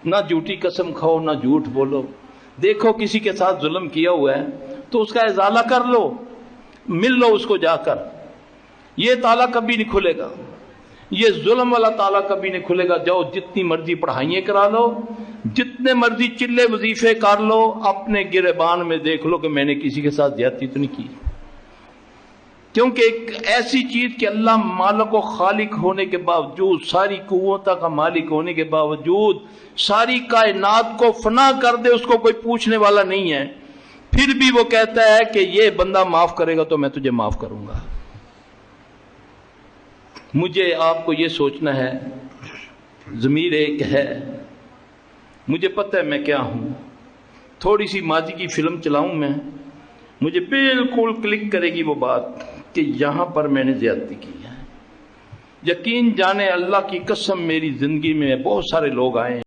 نہ جھوٹی قسم کھاؤ نہ جھوٹ بولو. دیکھو کسی کے ساتھ ظلم کیا ہوا ہے تو اس کا ازالہ کر لو, مل لو اس کو جا کر. یہ تالا کبھی نہیں کھلے گا, یہ ظلم والا تالا کبھی نہیں کھلے گا. جاؤ جتنی مرضی پڑھائیاں کرا لو, جتنے مرضی چلے وظیفے کر لو, اپنے گریبان میں دیکھ لو کہ میں نے کسی کے ساتھ زیادتی تو نہیں کی. کیونکہ ایک ایسی چیز کہ اللہ مالک و خالق ہونے کے باوجود, ساری قوتوں کا مالک ہونے کے باوجود ساری کائنات کو فنا کر دے, اس کو کوئی پوچھنے والا نہیں ہے, پھر بھی وہ کہتا ہے کہ یہ بندہ معاف کرے گا تو میں تجھے معاف کروں گا. مجھے آپ کو یہ سوچنا ہے, ضمیر ایک ہے, مجھے پتہ ہے میں کیا ہوں. تھوڑی سی ماضی کی فلم چلاؤں میں, مجھے بالکل کلک کرے گی وہ بات کہ یہاں پر میں نے زیادتی کی ہے. یقین جانے اللہ کی قسم میری زندگی میں بہت سارے لوگ آئے ہیں